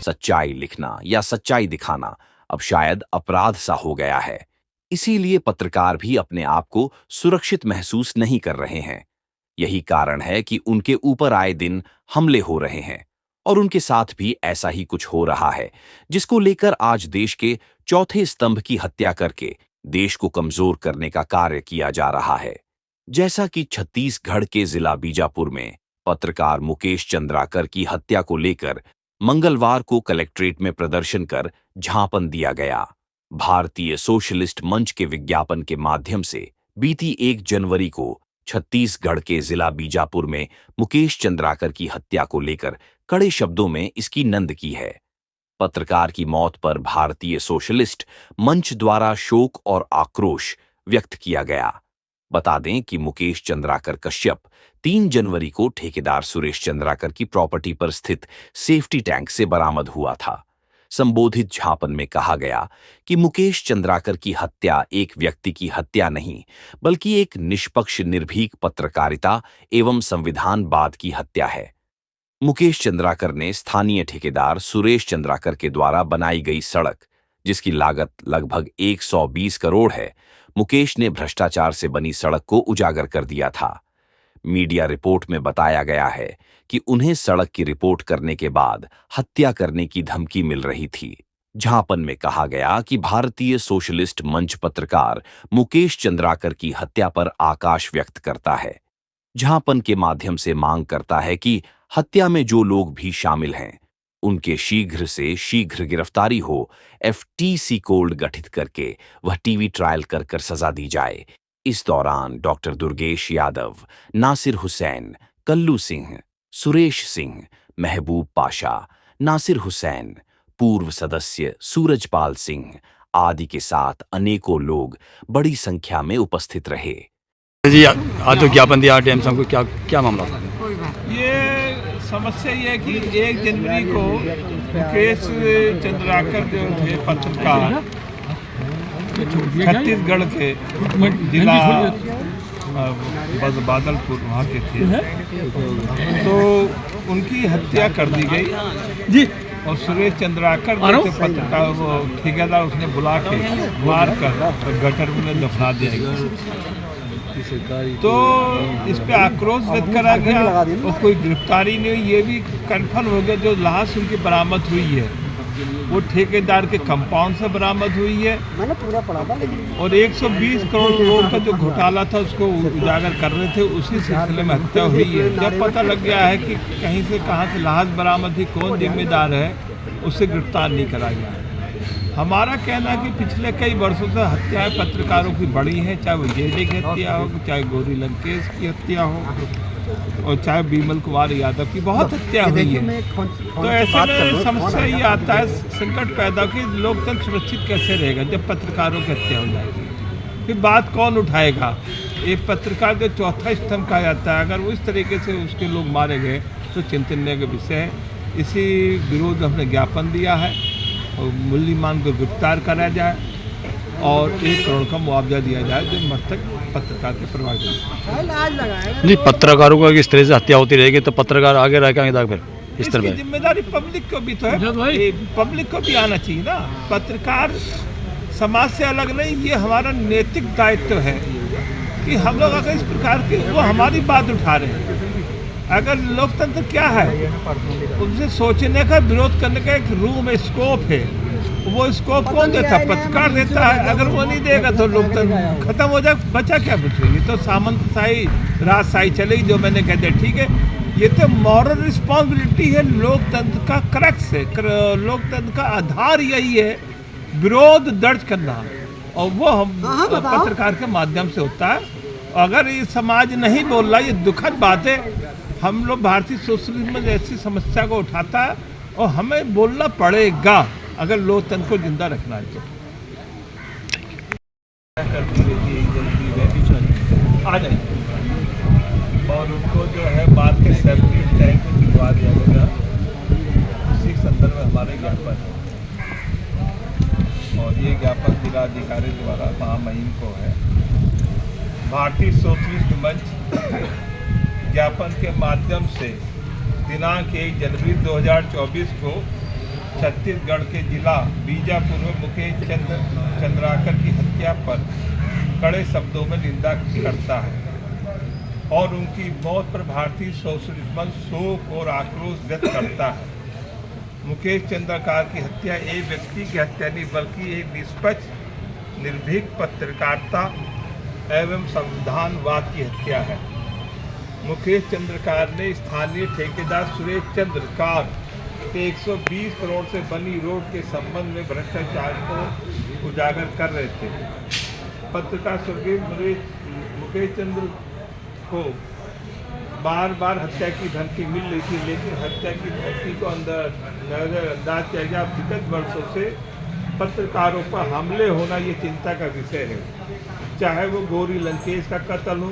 सच्चाई लिखना या सच्चाई दिखाना अब शायद अपराध सा हो गया है। इसीलिए पत्रकार भी अपने आप को सुरक्षित महसूस नहीं कर रहे हैं। यही कारण है कि उनके ऊपर आए दिन हमले हो रहे हैं और उनके साथ भी ऐसा ही कुछ हो रहा है, जिसको लेकर आज देश के चौथे स्तंभ की हत्या करके देश को कमजोर करने का कार्य किया जा रहा है। जैसा कि छत्तीसगढ़ के जिला बीजापुर में पत्रकार मुकेश चंद्राकर की हत्या को लेकर मंगलवार को कलेक्ट्रेट में प्रदर्शन कर ज्ञापन दिया गया। भारतीय सोशलिस्ट मंच के विज्ञापन के माध्यम से बीती 1 जनवरी को छत्तीसगढ़ के जिला बीजापुर में मुकेश चंद्राकर की हत्या को लेकर कड़े शब्दों में इसकी निंदा की है। पत्रकार की मौत पर भारतीय सोशलिस्ट मंच द्वारा शोक और आक्रोश व्यक्त किया गया। बता दें कि मुकेश चंद्राकर कश्यप 3 जनवरी को ठेकेदार सुरेश चंद्राकर की प्रॉपर्टी पर स्थित सेफ्टी टैंक से बरामद हुआ था। संबोधित ज्ञापन में कहा गया कि मुकेश चंद्राकर की हत्या एक व्यक्ति की हत्या नहीं, बल्कि एक निष्पक्ष निर्भीक पत्रकारिता एवं संविधानवाद की हत्या है। मुकेश चंद्राकर ने स्थानीय ठेकेदार सुरेश चंद्राकर के द्वारा बनाई गई सड़क, जिसकी लागत लगभग 120 करोड़ है, मुकेश ने भ्रष्टाचार से बनी सड़क को उजागर कर दिया था। मीडिया रिपोर्ट में बताया गया है कि उन्हें सड़क की रिपोर्ट करने के बाद हत्या करने की धमकी मिल रही थी। ज्ञापन में कहा गया कि भारतीय सोशलिस्ट मंच पत्रकार मुकेश चंद्राकर की हत्या पर आक्रोश व्यक्त करता है। ज्ञापन के माध्यम से मांग करता है कि हत्या में जो लोग भी शामिल हैं, उनके शीघ्र से शीघ्र गिरफ्तारी हो, FTC कोड गठित करके वह टीवी ट्रायल कर सजा दी जाए। इस दौरान डॉक्टर दुर्गेश यादव, नासिर हुसैन, कल्लू सिंह, सुरेश सिंह, महबूब पाशा, नासिर हुसैन, पूर्व सदस्य सूरजपाल सिंह आदि के साथ अनेकों लोग बड़ी संख्या में उपस्थित रहे। जी, आज जो ज्ञापन दिया टाइम्स को क्या मामला था? ये समस्या ये है कि 1 जनवरी को मुकेश चंद्राकर जो थे पत्रकार छत्तीसगढ़ के जिला बादलपुर वहाँ के थे, तो उनकी हत्या कर दी गई जी। और सुरेश चंद्राकर जो थे पत्रकार, वो ठेकेदार, उसने बुला के मार कर गटर में दफना दिया गया। तो इस पे आक्रोश व्यक्त करा गया और कोई गिरफ्तारी नहीं हुई। ये भी कन्फर्म हो गया जो लाश उनकी बरामद हुई है वो ठेकेदार के कंपाउंड से बरामद हुई है और 120 करोड़ रुपए का जो घोटाला था उसको उजागर कर रहे थे, उसी सिलसिले में हत्या हुई है। जब पता लग गया है कि कहीं से कहाँ से लाश बरामद हुई, कौन जिम्मेदार है, उससे गिरफ्तार नहीं करा गया। हमारा कहना है कि पिछले कई वर्षों से हत्याएं पत्रकारों की बढ़ी हैं, चाहे वो जेडी की हत्या हो, चाहे गौरी लंकेश की हत्या हो और चाहे बिमल कुमार यादव की बहुत हत्या हुई है। तो ऐसे में समस्या ये आता है, संकट पैदा कि लोकतंत्र सुरक्षित कैसे रहेगा जब पत्रकारों की हत्या हो जाएगी। फिर बात कौन उठाएगा? एक पत्रकार जो चौथा स्तंभ कहा जाता है, अगर वो इस तरीके से उसके लोग मारे गए तो चिंतनीय का विषय है। इसी विरोध हमने ज्ञापन दिया है और मूल्यमान को गिरफ्तार करा जाए और 1 करोड़ का मुआवजा दिया जाए जो मृतक पत्रकार के परिवार को। नहीं, पत्रकारों को इस तरह से हत्या होती रहेगी तो पत्रकार आगे रह के फिर इस तरह जिम्मेदारी पब्लिक को भी तो है, पब्लिक को भी आना चाहिए ना। पत्रकार समाज से अलग नहीं, ये हमारा नैतिक दायित्व है कि हम लोग अगर इस प्रकार की वो हमारी बात उठा रहे हैं। अगर लोकतंत्र क्या है, उनसे सोचने का, विरोध करने का एक रूम, स्कोप है। वो स्कोप कौन देता है? पत्रकार देता है। अगर वो नहीं देगा तो लोकतंत्र खत्म हो जाए, बचा क्या बचेगी? तो सामंतशाही, राजशाही चलेगी, जो मैंने कह दिया ठीक है। ये तो मॉरल रिस्पॉन्सिबिलिटी है, लोकतंत्र का क्रक्स है, लोकतंत्र का आधार यही है विरोध दर्ज करना, और वो हम पत्रकार के माध्यम से होता है। अगर ये समाज नहीं बोल रहा, ये दुखद बात है। हम लोग भारतीय सोशलिज्म में ऐसी समस्या को उठाता है और हमें बोलना पड़ेगा अगर लोकतंत्र को जिंदा रखना है तो। आ जाइए और उनको जो है बाद के सेफ्टी टैंक में भिजवा दिया जाएगा, उसी संदर्भ में हमारे ज्ञापन है। और ये ज्ञापन जिलाधिकारी द्वारा महामहिम को है। भारतीय सोशलिस्ट मंच ज्ञापन के माध्यम से दिनांक 1 जनवरी 2024 को छत्तीसगढ़ के जिला बीजापुर में मुकेश चंद्राकर की हत्या पर कड़े शब्दों में निंदा करता है और उनकी मौत पर भारतीय सोशलिस्ट मंच शोक और आक्रोश व्यक्त करता है। मुकेश चंद्राकर की हत्या एक व्यक्ति की हत्या नहीं बल्कि एक निष्पक्ष निर्भीक पत्रकारिता एवं संविधानवाद की हत्या है। मुकेश चंद्राकर ने स्थानीय ठेकेदार सुरेश चंद्र कार के 120 करोड़ से बनी रोड के संबंध में भ्रष्टाचार को उजागर कर रहे थे। पत्रकार स्वर्गीय मुकेश चंद्र को बार बार हत्या की धमकी मिल रही थी, लेकिन हत्या की धमकी को नजरअंदाज किया गया। विगत वर्षों से पत्रकारों पर हमले होना ये चिंता का विषय है, चाहे वो गौरी लंकेश का कत्ल हो